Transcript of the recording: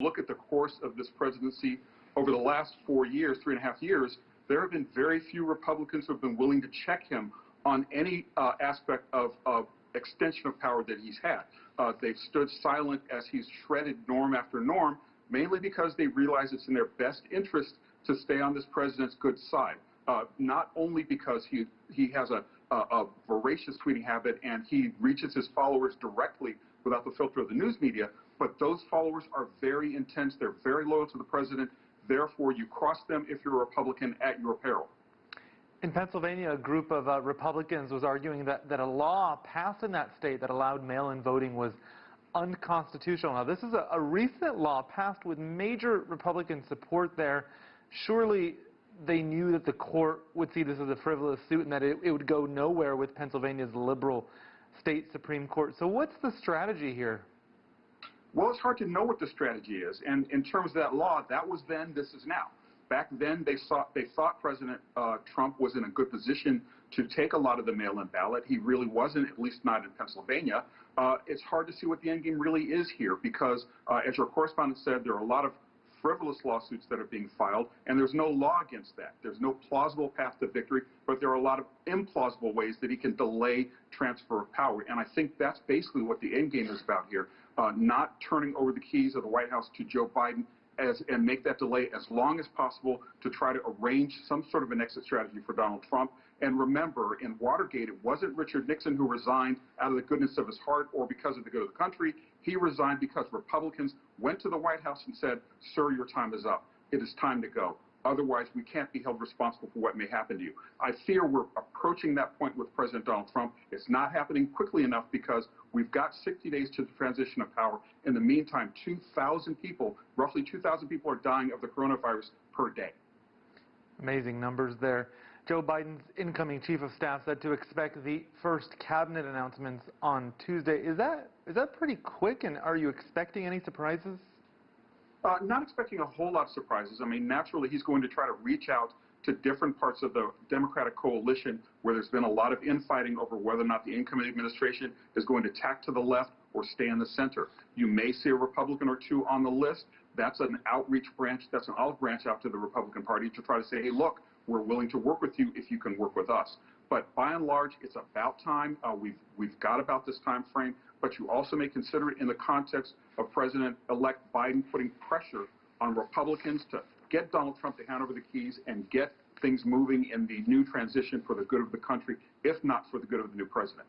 Look at the course of this presidency over the last 4 years, 3.5 years, there have been very few Republicans who have been willing to check him on any aspect of extension of power that he's had. They've stood silent as he's shredded norm after norm, mainly because they realize it's in their best interest to stay on this president's good side. Not only because he has a voracious tweeting habit and he reaches his followers directly without the filter of the news media, but those followers are very intense. They're very loyal to the president. Therefore, you cross them if you're a Republican at your peril. In Pennsylvania, a group of Republicans was arguing that a law passed in that state that allowed mail-in voting was unconstitutional. Now, this is a recent law passed with major Republican support there. Surely they knew that the court would see this as a frivolous suit and that it would go nowhere with Pennsylvania's liberal state Supreme Court. So what's the strategy here? Well, it's hard to know what the strategy is. And in terms of that law, that was then, this is now. Back then, they thought President Trump was in a good position to take a lot of the mail-in ballot. He really wasn't, at least not in Pennsylvania. It's hard to see what the endgame really is here because, as your correspondent said, there are a lot of frivolous lawsuits that are being filed, and there's no law against that. There's no plausible path to victory, but there are a lot of implausible ways that he can delay transfer of power. And I think that's basically what the endgame is about here, not turning over the keys of the White House to Joe Biden and make that delay as long as possible to try to arrange some sort of an exit strategy for Donald Trump. And remember, in Watergate, it wasn't Richard Nixon who resigned out of the goodness of his heart or because of the good of the country. He resigned because Republicans went to the White House and said, "Sir, your time is up. It is time to go. Otherwise, we can't be held responsible for what may happen to you." I fear we're approaching that point with President Donald Trump. It's not happening quickly enough because we've got 60 days to the transition of power. In the meantime, 2,000 people, roughly 2,000 people are dying of the coronavirus per day. Amazing numbers there. Joe Biden's incoming chief of staff said to expect the first cabinet announcements on Tuesday. Is that pretty quick, and are you expecting any surprises? Not expecting a whole lot of surprises. I mean, naturally, he's going to try to reach out to different parts of the Democratic coalition where there's been a lot of infighting over whether or not the incoming administration is going to tack to the left or stay in the center. You may see a Republican or two on the list. That's an outreach branch. That's an olive branch out to the Republican Party to try to say, hey, look, we're willing to work with you if you can work with us. But by and large, it's about time. We've got about this time frame. But you also may consider it in the context of President-elect Biden putting pressure on Republicans to get Donald Trump to hand over the keys and get things moving in the new transition for the good of the country, if not for the good of the new president.